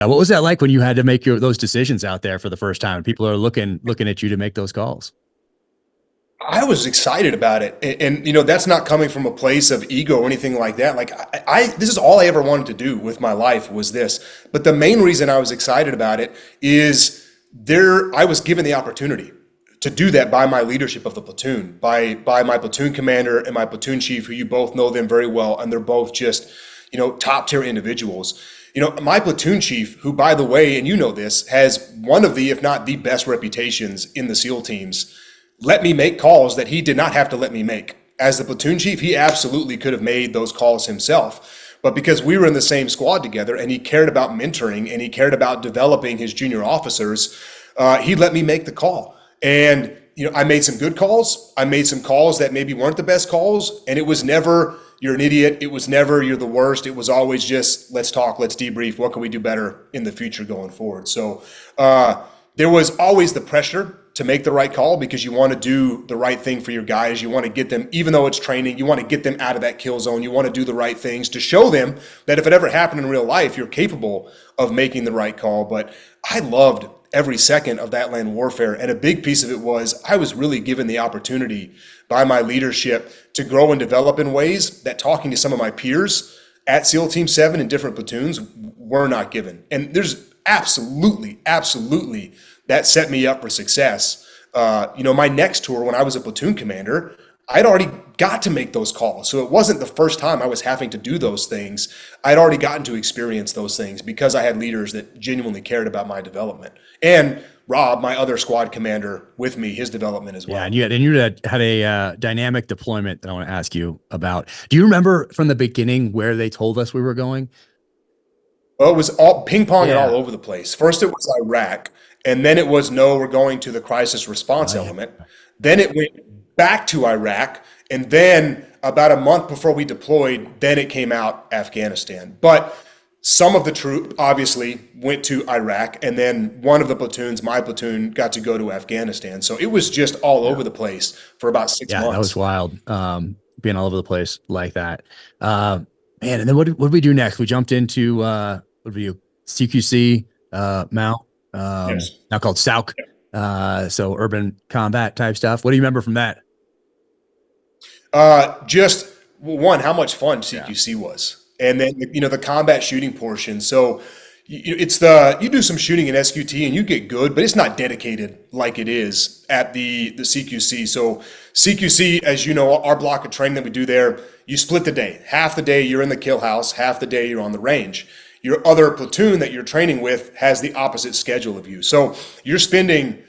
What was that like when you had to make those decisions out there for the first time? People are looking at you to make those calls. I was excited about it. That's not coming from a place of ego or anything like that. Like this is all I ever wanted to do with my life was this. But the main reason I was excited about it is I was given the opportunity to do that by my leadership of the platoon, by my platoon commander and my platoon chief, who you both know them very well. And they're both just, top tier individuals. My platoon chief, who, by the way, and you know this, has one of the, if not the best reputations in the SEAL teams, let me make calls that he did not have to let me make. As the platoon chief, he absolutely could have made those calls himself. But because we were in the same squad together and he cared about mentoring and he cared about developing his junior officers, he let me make the call. And, I made some good calls. I made some calls that maybe weren't the best calls. And it was never, you're an idiot. It was never, you're the worst. It was always just, let's talk, let's debrief. What can we do better in the future going forward? So there was always the pressure to make the right call because you want to do the right thing for your guys. You want to get them, even though it's training, you want to get them out of that kill zone. You want to do the right things to show them that if it ever happened in real life, you're capable of making the right call. But I loved every second of that land warfare. And a big piece of it was I was really given the opportunity by my leadership to grow and develop in ways that talking to some of my peers at SEAL Team 7 in different platoons were not given. And there's absolutely that set me up for success. My next tour when I was a platoon commander, I'd already got to make those calls. So it wasn't the first time I was having to do those things. I'd already gotten to experience those things because I had leaders that genuinely cared about my development. And Rob, my other squad commander, with me, his development as well. Yeah, and you had a dynamic deployment that I want to ask you about. Do you remember from the beginning where they told us we were going? Well, it was all ping-ponging all over the place. First, it was Iraq, and then it was, no, we're going to the crisis response element. Then it went back to Iraq, and then about a month before we deployed, then it came out Afghanistan. But some of the troop obviously went to Iraq, and then one of the platoons, my platoon, got to go to Afghanistan. So it was just all over the place for about 6 months. Yeah, that was wild, being all over the place like that. Man, and then what did we do next? We jumped into, what did we do? CQC, MAL, Yes. now called SAUER. So urban combat type stuff. What do you remember from that? Just one, how much fun CQC was, and then the combat shooting portion. So you do some shooting in SQT and you get good, but it's not dedicated like it is at the CQC. So CQC, as you know, our block of training that we do there, you split the day. Half the day you're in the kill house, half the day you're on the range. Your other platoon that you're training with has the opposite schedule of you. So you're spending,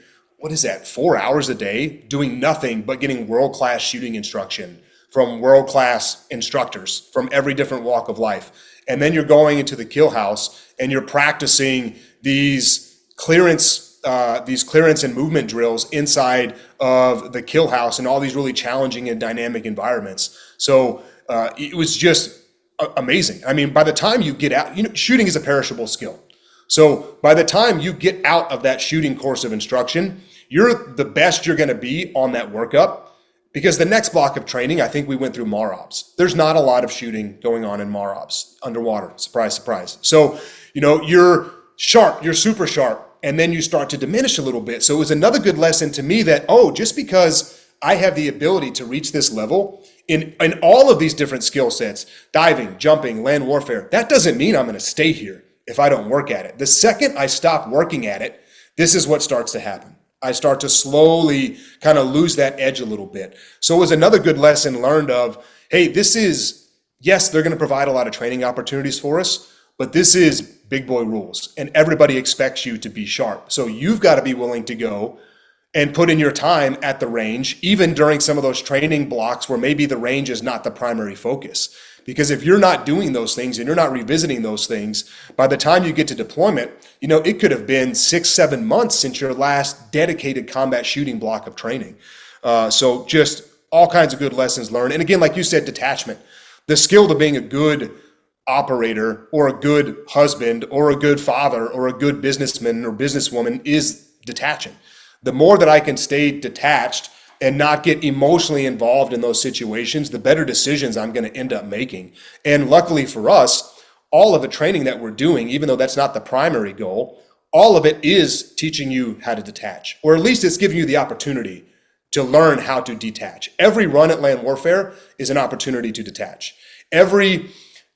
4 hours a day doing nothing but getting world-class shooting instruction from world-class instructors from every different walk of life. And then you're going into the kill house and you're practicing these clearance and movement drills inside of the kill house and all these really challenging and dynamic environments. So it was just amazing. I mean, by the time you get out, shooting is a perishable skill. So by the time you get out of that shooting course of instruction, you're the best you're going to be on that workup, because the next block of training, I think we went through MAROPS. There's not a lot of shooting going on in MAROPS, underwater, surprise, surprise. So, you're sharp, you're super sharp, and then you start to diminish a little bit. So it was another good lesson to me that, just because I have the ability to reach this level in all of these different skill sets, diving, jumping, land warfare, that doesn't mean I'm going to stay here if I don't work at it. The second I stop working at it, this is what starts to happen. I start to slowly kind of lose that edge a little bit. So it was another good lesson learned of, hey, yes, they're going to provide a lot of training opportunities for us, but this is big boy rules and everybody expects you to be sharp. So you've got to be willing to go and put in your time at the range, even during some of those training blocks where maybe the range is not the primary focus. Because if you're not doing those things and you're not revisiting those things, by the time you get to deployment, it could have been 6-7 months since your last dedicated combat shooting block of training. So just all kinds of good lessons learned. And again, like you said, detachment, the skill to being a good operator or a good husband or a good father or a good businessman or businesswoman is detaching. The more that I can stay detached and not get emotionally involved in those situations, the better decisions I'm going to end up making. And luckily for us, all of the training that we're doing, even though that's not the primary goal, all of it is teaching you how to detach, or at least it's giving you the opportunity to learn how to detach. Every run at land warfare is an opportunity to detach. Every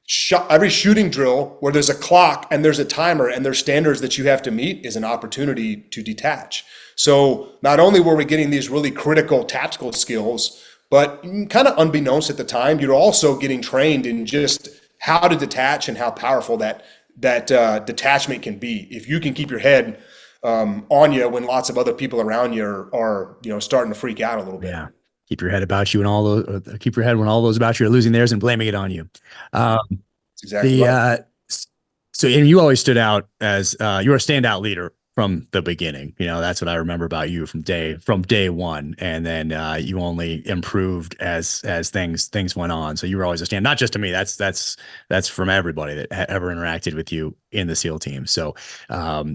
shooting drill where there's a clock and there's a timer and there's standards that you have to meet is an opportunity to detach. So not only were we getting these really critical tactical skills, but kind of unbeknownst at the time, you're also getting trained in just how to detach and how powerful that detachment can be. If you can keep your head on you when lots of other people around you are starting to freak out a little bit. Yeah. Keep your head about you and all those, keep your head when all those about you are losing theirs and blaming it on you. Um, That's exactly the, right. so, and you always stood out as, you were a standout leader from the beginning. That's what I remember about you from day one. And then, you only improved as things went on. So you were always a stand, not just to me, that's from everybody that ever interacted with you in the SEAL team. So,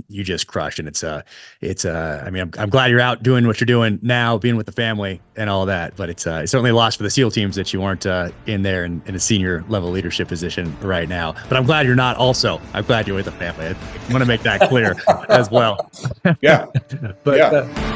you just crushed, and I mean, I'm glad you're out doing what you're doing now, being with the family and all that, but it's certainly a loss for the SEAL teams that you weren't, in there in a senior level leadership position right now. But I'm glad you're not also. I'm glad you're with the family. I want to make that clear as well. Yeah. But Yeah.